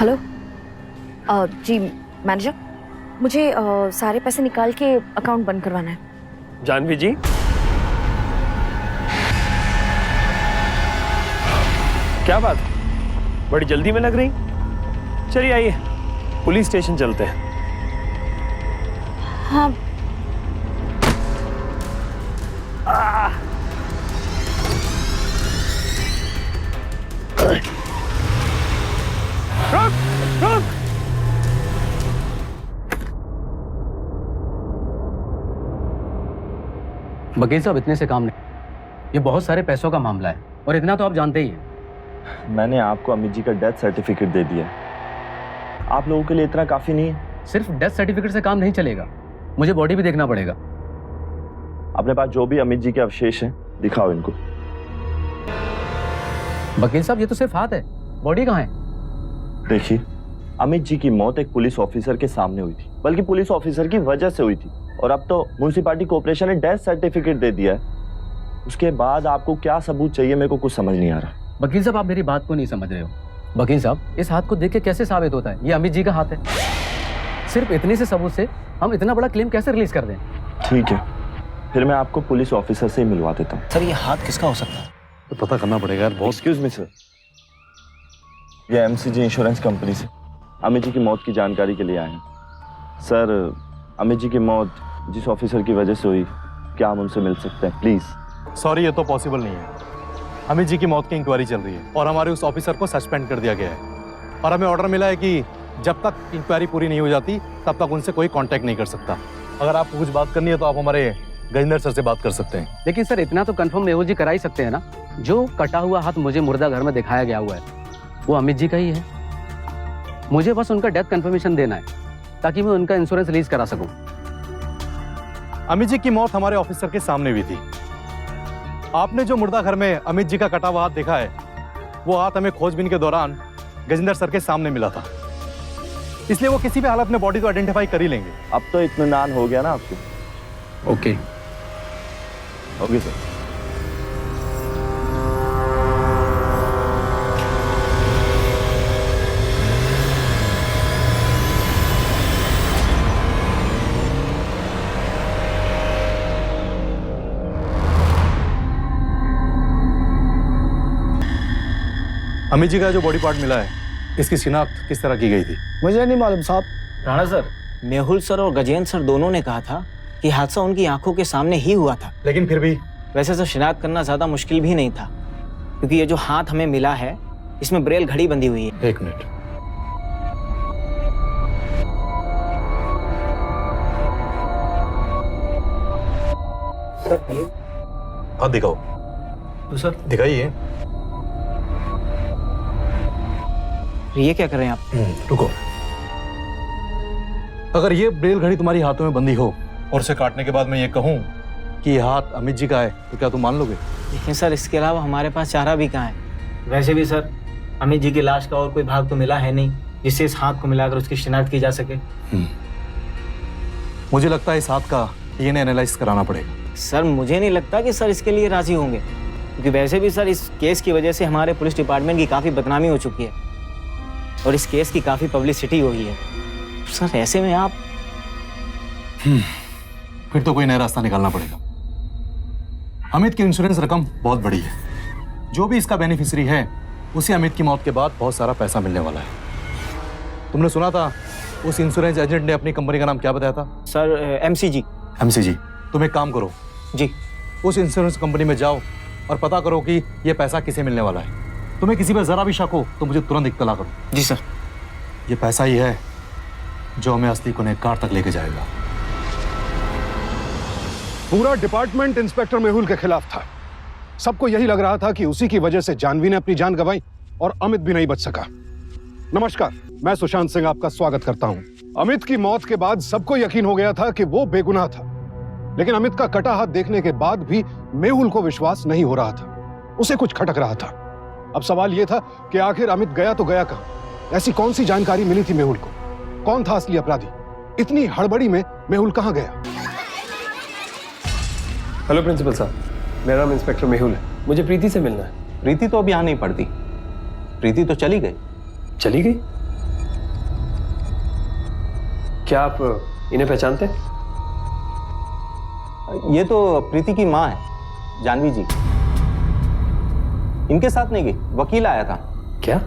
Hello जी manager, मुझे सारे पैसे निकाल के अकाउंट बंद करवाना है। जानवी जी, क्या बात है, बड़ी जल्दी में लग रही। चलिए आइए, पुलिस स्टेशन चलते हैं। हाँ रुक रुक। वकील साहब, इतने से काम नहीं, ये बहुत सारे पैसों का मामला है और इतना तो आप जानते ही हैं। मैंने आपको अमित जी का डेथ सर्टिफिकेट दे दिया है। आप लोगों के लिए इतना काफी नहीं है? सिर्फ डेथ सर्टिफिकेट से काम नहीं चलेगा, मुझे बॉडी भी देखना पड़ेगा। अपने पास जो भी अमित जी के अवशेष हैं दिखाओ इनको। वकील साहब, ये तो सिर्फ हाथ है, बॉडी कहाँ है? देखिए, अमित जी की मौत एक पुलिस ऑफिसर के सामने हुई थी, बल्कि पुलिस ऑफिसर की वजह से हुई थी। और अब तो म्युनिसिपैलिटी कॉर्पोरेशन ने डेथ सर्टिफिकेट दे दिया है। उसके बाद आपको क्या सबूत चाहिए, मेरे को कुछ समझ नहीं आ रहा। वकील साहब, आप मेरी बात को नहीं समझ रहे हो। वकील साहब, इस हाथ को देख के कैसे साबित होता है ये अमित जी का हाथ है? सिर्फ इतने से सबूत से हम इतना बड़ा क्लेम कैसे रिलीज कर दें? ठीक है, फिर मैं आपको पुलिस ऑफिसर से ही मिलवा देता हूँ। सर, ये हाथ किसका हो सकता है? तो पता करना पड़ेगा यार बहुत। एक्सक्यूज मी सर, ये एमसीजी इंश्योरेंस कंपनी से अमित जी की मौत की जानकारी के लिए आए हैं। सर, अमित जी की मौत जिस ऑफिसर की वजह से हुई, क्या हम उनसे मिल सकते हैं प्लीज? सॉरी, ये तो पॉसिबल नहीं है। अमित जी की मौत की इंक्वायरी चल रही है और हमारे उस ऑफिसर को सस्पेंड कर दिया गया है और हमें ऑर्डर मिला है कि जब तक इंक्वायरी पूरी नहीं हो जाती तब तक उनसे कोई कांटेक्ट नहीं कर सकता। अगर आपको कुछ बात करनी है तो आप हमारे गजेंद्र सर से बात कर सकते हैं। लेकिन सर, इतना तो कंफर्म मेहुल जी करा ही सकते हैं ना, जो कटा हुआ हाथ मुझे मुर्दा घर में दिखाया गया हुआ है वो अमित जी का ही है। मुझे बस उनका डेथ कंफर्मेशन देना है ताकि मैं उनका इंश्योरेंस रिलीज करा सकूं। अमित जी की मौत हमारे ऑफिसर के सामने हुई थी। आपने जो मुर्दा घर में अमित जी का कटा हुआ हाथ देखा है, वो हाथ हमें खोजबीन के दौरान गजेंद्र सर के सामने मिला था, इसलिए वो किसी भी हालत में बॉडी को आइडेंटिफाई कर ही लेंगे। अब तो इत्मीनान हो गया ना आपको? Okay okay sir. Amit ji का जो बॉडी पार्ट मिला है, इसकी शिनाख्त किस तरह की गई थी? मुझे नहीं मालूम साहब। राणा सर, मेहुल सर और गजेंद्र सर दोनों ने कहा था कि हादसा उनकी आंखों के सामने ही हुआ था। लेकिन फिर भी वैसे सर, शिनाख्त करना ज्यादा मुश्किल भी नहीं था, क्योंकि ये जो हाथ हमें मिला है इसमें ब्रेल घड़ी बंधी हुई है। एक मिनट, हाथ दिखाओ। तो सर, दिखाइए। ये क्या कर रहे हैं आप? रुको। अगर ये ब्रेल घड़ी तुम्हारी हाथों में बंधी हो और उसे काटने के बाद मैं ये कहूं कि ये हाथ अमित जी का है, तो क्या तुम मान लोगे? लेकिन सर, इसके अलावा हमारे पास चारा भी कहाँ है? वैसे भी सर, अमित जी की लाश का और कोई भाग तो मिला है नहीं जिससे इस हाथ को मिलाकर उसकी शिनाख्त की जा सके। मुझे लगता है इस हाथ का डीएनए एनालाइज कराना पड़ेगा। सर, मुझे नहीं लगता कि सर इसके लिए राजी होंगे, क्योंकि वैसे भी सर इस केस की वजह से हमारे पुलिस डिपार्टमेंट की काफ़ी बदनामी हो चुकी है और इस केस की काफ़ी पब्लिसिटी हो गई है। सर, ऐसे में आप फिर तो कोई नया रास्ता निकालना पड़ेगा। अमित की इंश्योरेंस रकम बहुत बड़ी है, जो भी इसका बेनिफिशियरी है उसे अमित की मौत के बाद बहुत सारा पैसा मिलने वाला है। तुमने सुना था उस इंश्योरेंस एजेंट ने अपनी कंपनी का नाम क्या बताया था? Sir, MCG. एमसीजी। तुम एक काम करो जी। उस इंश्योरेंस कंपनी में जाओ और पता करो कि यह पैसा किसे मिलने वाला है। तुम्हें किसी पर जरा भी शक हो तो मुझे तुरंत इत्तला करो। जी सर। ये पैसा ही है जो हमें असली गुनहगार तक लेके जाएगा। पूरा डिपार्टमेंट इंस्पेक्टर मेहुल के खिलाफ था। सबको यही लग रहा था कि उसी की वजह से जानवी ने अपनी जान गंवाई और अमित भी नहीं बच सका। नमस्कार, मैं सुशांत सिंह आपका स्वागत करता हूं। अमित की मौत के बाद सबको यकीन हो गया था कि वो बेगुनाह था, लेकिन अमित का कटा हाथ देखने के बाद भी मेहुल को विश्वास नहीं हो रहा था। उसे कुछ खटक रहा था। अब सवाल यह था कि आखिर अमित गया तो गया कहां? ऐसी कौन सी जानकारी मिली थी मेहुल को? कौन था असली अपराधी? इतनी हड़बड़ी में मेहुल कहां गया? हेलो प्रिंसिपल साहब, मेरा नाम इंस्पेक्टर मेहुल है, मुझे प्रीति से मिलना है। प्रीति तो अभी यहाँ नहीं पड़ती। प्रीति तो चली गई। चली गई? क्या आप इन्हें पहचानते हैं? ये तो प्रीति की माँ है, जानवी जी। इनके साथ नहीं गई, वकील आया था। क्या?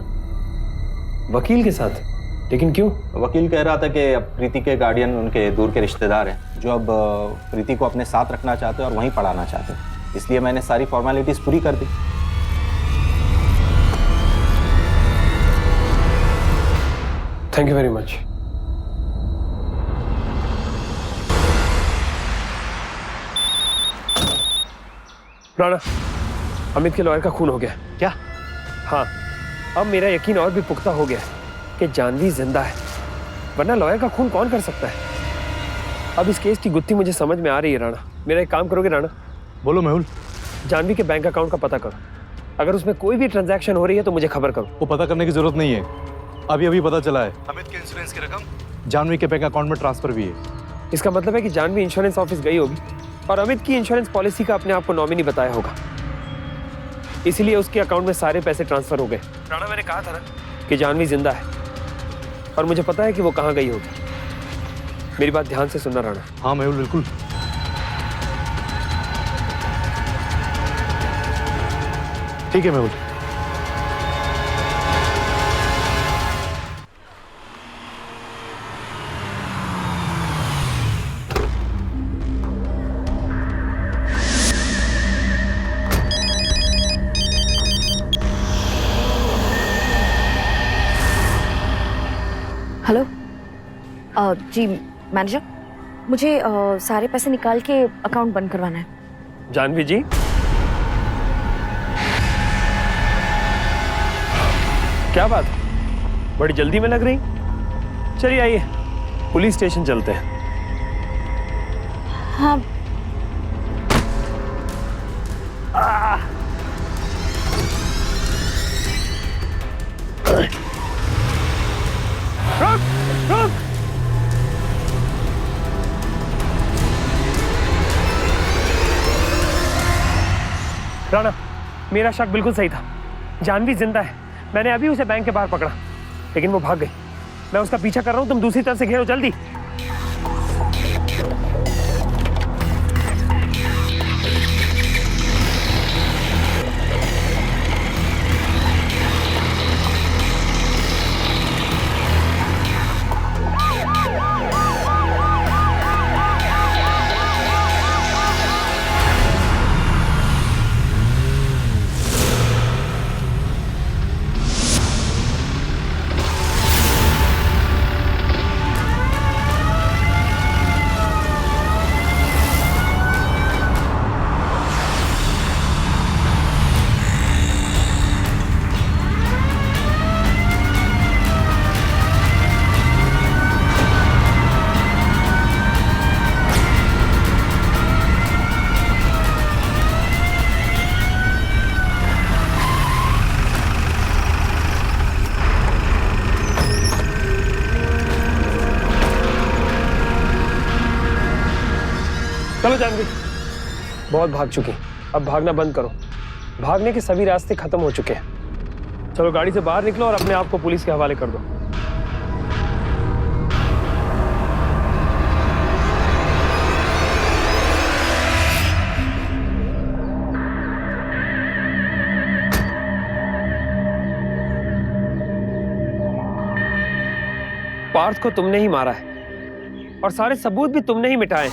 वकील के साथ? लेकिन क्यों? वकील कह रहा था कि अब प्रीति के गार्डियन उनके दूर के रिश्तेदार हैं, जो अब प्रीति को अपने साथ रखना चाहते हैं और वहीं पढ़ाना चाहते हैं। इसलिए मैंने सारी फॉर्मेलिटीज पूरी कर दी। Thank you very much. Rana, Amit के लॉयर का खून हो गया। क्या? हाँ, अब मेरा यकीन और भी पुख्ता हो गया कि जानवी जिंदा है, वरना लॉयर का खून कौन कर सकता है। अब इस केस की गुत्थी मुझे समझ में आ रही है। राणा, मेरा एक काम करोगे? राणा, बोलो मेहुल। जानवी के बैंक अकाउंट का पता करो। अगर उसमें कोई भी ट्रांजैक्शन हो रही है तो मुझे खबर करो। वो पता करने की जरूरत नहीं है, अभी अभी पता चला है अमित के इंश्योरेंस की रकम जानवी के बैंक अकाउंट में ट्रांसफर भी है। इसका मतलब है कि जानवी इंश्योरेंस ऑफिस गई होगी और अमित की इंश्योरेंस पॉलिसी का अपने आप को नॉमिनी बताया होगा, इसीलिए उसके अकाउंट में सारे पैसे ट्रांसफर हो गए। राणा, मैंने कहा था ना कि जानवी जिंदा है और मुझे पता है कि वो कहाँ गई होगी। मेरी बात ध्यान से सुनना राणा। हाँ मेहुल, बिल्कुल। ठीक है मेहुल। हेलो। जी मैनेजर, मुझे सारे पैसे निकाल के अकाउंट बंद करवाना है। जानवी जी, क्या बात, बड़ी जल्दी में लग रही? चलिए आइए, पुलिस स्टेशन चलते हैं। हाँ। रुक, रुक। राणा, मेरा शक बिल्कुल सही था। जानवी जिंदा है। मैंने अभी उसे बैंक के बाहर पकड़ा, लेकिन वो भाग गई। मैं उसका पीछा कर रहा हूं, तुम दूसरी तरफ से घेरो, जल्दी। चलो जानवी, बहुत भाग चुकी, अब भागना बंद करो। भागने के सभी रास्ते खत्म हो चुके हैं। चलो गाड़ी से बाहर निकलो और अपने आप को पुलिस के हवाले कर दो। पार्थ को तुमने ही मारा है और सारे सबूत भी तुमने ही मिटाए।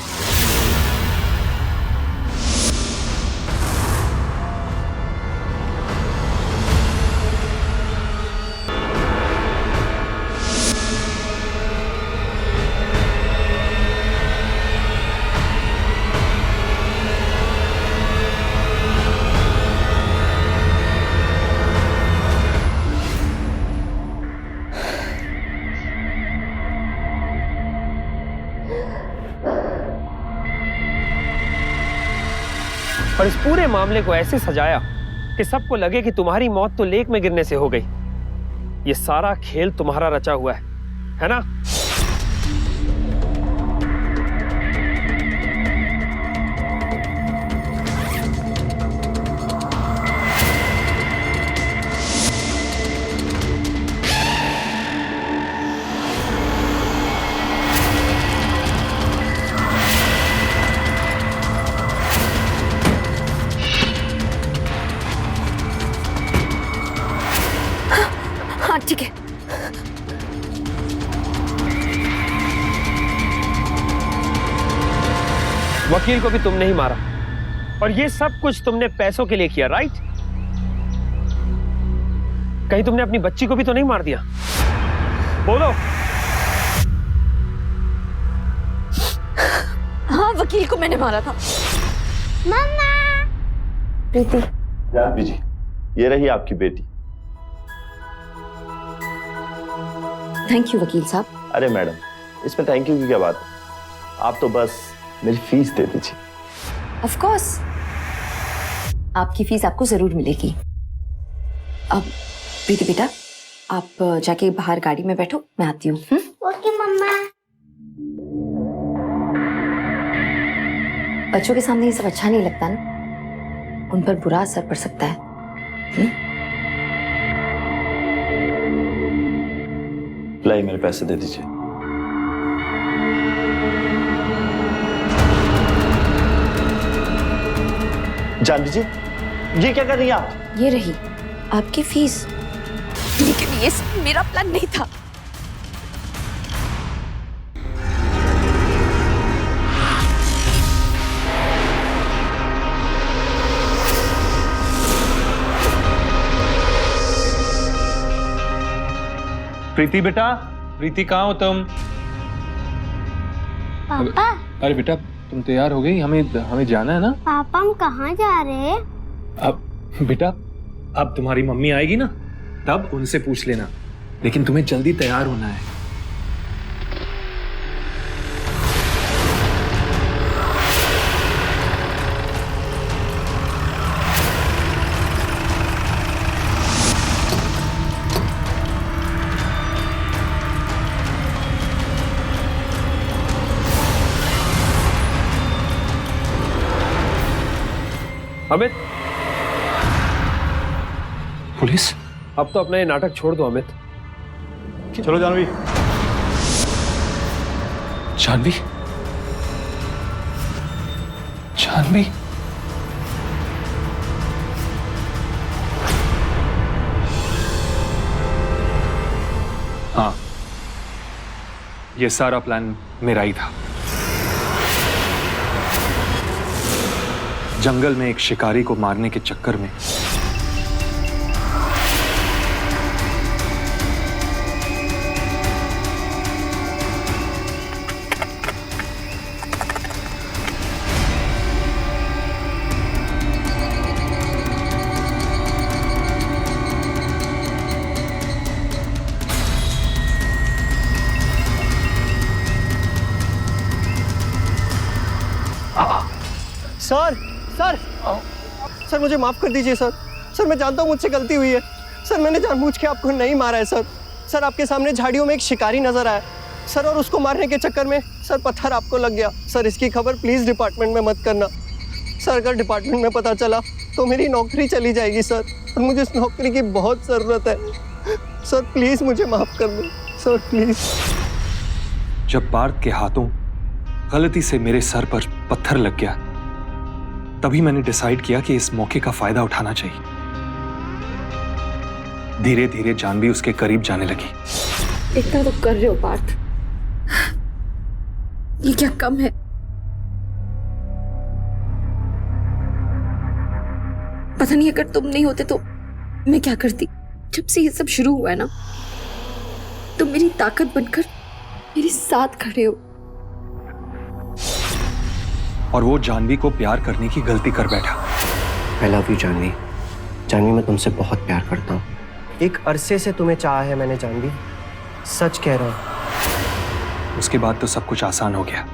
और इस पूरे मामले को ऐसे सजाया कि सबको लगे कि तुम्हारी मौत तो लेक में गिरने से हो गई। ये सारा खेल तुम्हारा रचा हुआ है ना? वकील को भी तुमने ही मारा और ये सब कुछ तुमने पैसों के लिए किया, राइट? कहीं तुमने अपनी बच्ची को भी तो नहीं मार दिया? बोलो। हाँ, वकील को मैंने मारा था। मम्मा। प्रीति। जानवी जी, ये रही आपकी बेटी। थैंक यू वकील साहब। अरे मैडम, इसमें थैंक यू की क्या बात है? आप तो बस मेरी फीस दे दीजिए। ऑफ कोर्स, आपकी फीस आपको जरूर मिलेगी। अब प्रीति बेटा, आप जाके बाहर गाड़ी में बैठो, मैं आती हूँ। ओके मम्मा। बच्चों के सामने ये सब अच्छा नहीं लगता ना, उन पर बुरा असर पड़ सकता है। लाई, मेरे पैसे दे दीजिए। जानवी जी, ये क्या कर रही हैं आप? ये रही आपकी फीस। लेकिन ये सब मेरा प्लान नहीं था। प्रीति बेटा, प्रीति कहाँ हो तुम? पापा। अरे बेटा, तुम तैयार हो गई? हमें जाना है ना? पापा हम कहाँ जा रहे हैं? अब बेटा, अब तुम्हारी मम्मी आएगी ना, तब उनसे पूछ लेना, लेकिन तुम्हें जल्दी तैयार होना है। अमित, पुलिस? अब तो अपना ये नाटक छोड़ दो अमित। चलो जानवी। जानवी? जानवी? हाँ, ये सारा प्लान मेरा ही था। जंगल में एक शिकारी को मारने के चक्कर में सर सर सर मुझे माफ कर दीजिए सर। सर मैं जानता हूँ मुझसे गलती हुई है सर। मैंने जानबूझ के आपको नहीं मारा है सर। सर आपके सामने झाड़ियों में एक शिकारी नजर आया सर, और उसको मारने के चक्कर में सर पत्थर आपको लग गया सर। इसकी खबर प्लीज डिपार्टमेंट में मत करना सर। अगर डिपार्टमेंट में पता चला तो मेरी नौकरी चली जाएगी सर, और मुझे इस नौकरी की बहुत जरूरत है सर। प्लीज मुझे माफ कर दो सर, प्लीज। जब पार्थ के हाथों गलती से मेरे सर पर पत्थर लग गया, तभी मैंने डिसाइड किया कि इस मौके का फायदा उठाना चाहिए। धीरे धीरे जानवी उसके करीब जाने लगी। इतना तो कर रहे हो पार्थ, ये क्या कम है? पता नहीं अगर तुम नहीं होते तो मैं क्या करती। जब से ये सब शुरू हुआ है ना, तुम मेरी ताकत बनकर मेरे साथ खड़े हो। और वो जानवी को प्यार करने की गलती कर बैठा। I love you Jahnavi. Jahnavi मैं तुमसे बहुत प्यार करता हूँ। एक अरसे से तुम्हें चाहा है मैंने जानवी, सच कह रहा हूँ। उसके बाद तो सब कुछ आसान हो गया।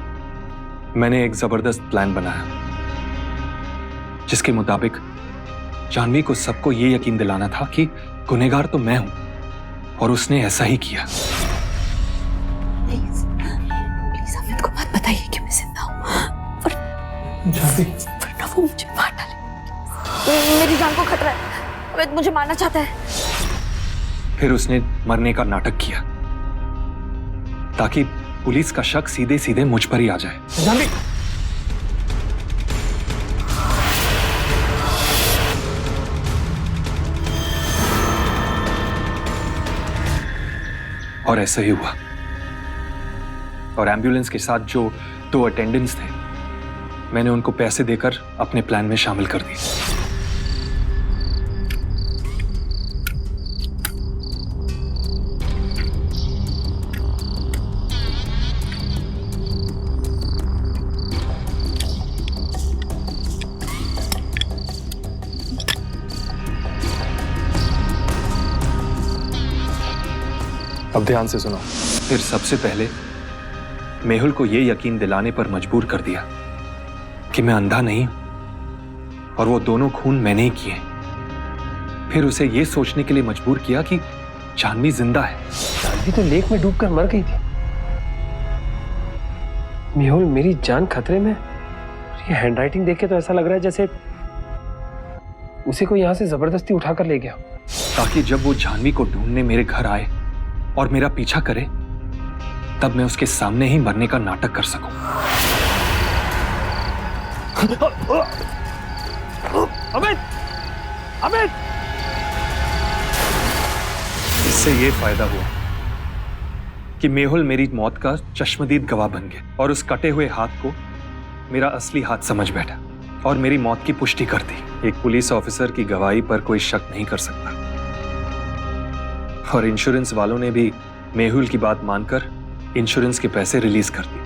मैंने एक जबरदस्त प्लान बनाया जिसके मुताबिक जानवी को सबको ये यकीन दिलाना था कि गुनहगार तो मैं हूं, और उसने ऐसा ही किया। प्लीज प्लीज अमित को मत बताइए कि मैं जिंदा हूँ, वरना वो मुझे मार डाले। मेरी जान को खतरा है, अमित मुझे मारना चाहता है। फिर उसने मरने का नाटक किया ताकि पुलिस का शक सीधे सीधे मुझ पर ही आ जाए। जानवी, और ऐसा ही हुआ। और एम्बुलेंस के साथ जो 2 अटेंडेंट्स थे, मैंने उनको पैसे देकर अपने प्लान में शामिल कर दिया। अब ध्यान से सुनो। फिर सबसे पहले मेहुल को यह यकीन दिलाने पर मजबूर कर दिया कि मैं अंधा नहीं हूं और वो दोनों खून मैंने ही किए। फिर उसे यह सोचने के लिए मजबूर किया कि जानवी जिंदा है। जानवी तो लेक में डूबकर मर गई थी। मेहुल, मेरी जान खतरे में। ये हैंडराइटिंग देख के तो ऐसा लग रहा है जैसे उसे कोई यहां से जबरदस्ती उठाकर ले गया, ताकि जब वो जानवी को ढूंढने मेरे घर आए और मेरा पीछा करे, तब मैं उसके सामने ही मरने का नाटक कर सकूं। अमित! अमित! इससे ये फायदा हुआ कि मेहुल मेरी मौत का चश्मदीद गवाह बन गया और उस कटे हुए हाथ को मेरा असली हाथ समझ बैठा और मेरी मौत की पुष्टि कर दी। एक पुलिस ऑफिसर की गवाही पर कोई शक नहीं कर सकता। और इंश्योरेंस वालों ने भी मेहुल की बात मानकर इंश्योरेंस के पैसे रिलीज कर दिए,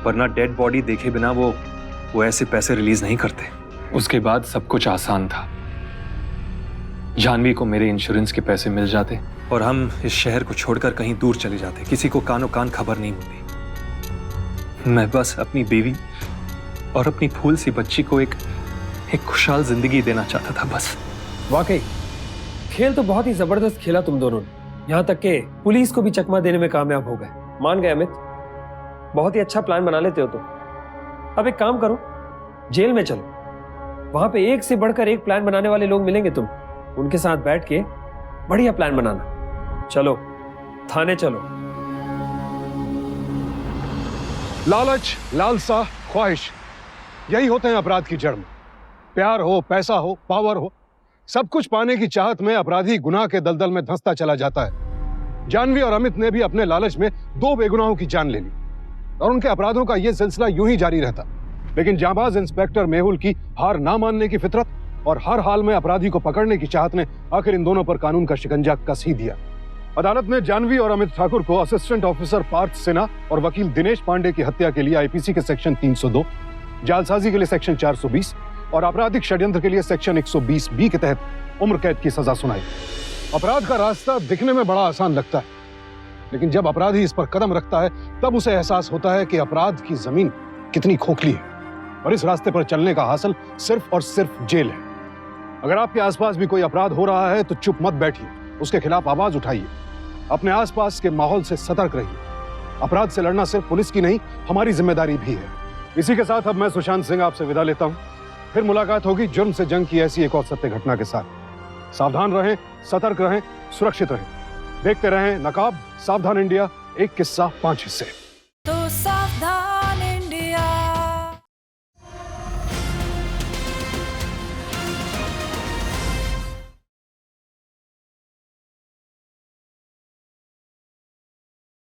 वरना डेड बॉडी देखे बिना वो ऐसे पैसे रिलीज नहीं करते। उसके बाद सब कुछ आसान था। जानवी को मेरे इंश्योरेंस के पैसे मिल जाते और हम इस शहर को छोड़कर कहीं दूर चले जाते। किसी को कानो कान खबर नहीं होती। मैं बस अपनी बीवी और अपनी फूल सी बच्ची को एक खुशहाल जिंदगी देना चाहता था, बस। वाकई खेल तो बहुत ही जबरदस्त खेला तुम दोनों ने। यहां तक के पुलिस को भी चकमा देने में कामयाब हो गए। मान गए अमित, बहुत ही अच्छा प्लान बना लेते हो तुम। अब एक काम करो, जेल में चलो। वहां पे एक से बढ़कर एक प्लान बनाने वाले लोग मिलेंगे, तुम उनके साथ बैठ के बढ़िया प्लान बनाना। चलो थाने चलो। लालच, लालसा, ख्वाहिश, यही होते हैं अपराध की जड़ में। प्यार हो, पैसा हो, पावर हो, सब कुछ पाने की चाहत में अपराधी गुनाह के दलदल में धंसता चला जाता है। जानवी और अमित ने भी अपने लालच में 2 बेगुनाहों की जान ले ली और उनके अपराधों का यह सिलसिला यूं ही जारी रहता। लेकिन जांबाज इंस्पेक्टर मेहुल की हार ना मानने की फितरत और हर हाल में अपराधी को पकड़ने की चाहत ने आखिर इन दोनों पर कानून का शिकंजा कस ही दिया। अदालत ने जानवी और अमित ठाकुर को असिस्टेंट ऑफिसर पार्थ सिन्हा और वकील दिनेश पांडे की हत्या के लिए आईपीसी के सेक्शन 302, जालसाजी के लिए सेक्शन 420 और आपराधिक षड्यंत्र के लिए सेक्शन 120B के तहत उम्र कैद की सजा सुनाई। अपराध का रास्ता दिखने में बड़ा आसान लगता है, लेकिन जब अपराधी इस पर कदम रखता है तब उसे एहसास होता है कि अपराध की जमीन कितनी खोखली है और इस रास्ते पर चलने का हासिल सिर्फ और सिर्फ जेल है। अगर आपके आसपास भी कोई अपराध हो रहा है तो चुप मत बैठिए, उसके खिलाफ आवाज उठाइए, अपने आसपास के माहौल से सतर्क रहिए। अपराध से लड़ना सिर्फ पुलिस की नहीं, हमारी जिम्मेदारी भी है। इसी के साथ अब मैं सुशांत सिंह आपसे विदा लेता हूं। फिर मुलाकात होगी जुर्म से जंग की ऐसी एक और सत्य घटना के साथ। सावधान रहें, सतर्क रहें, सुरक्षित रहें। देखते रहें नकाब, सावधान इंडिया, एक किस्सा 5 हिस्से।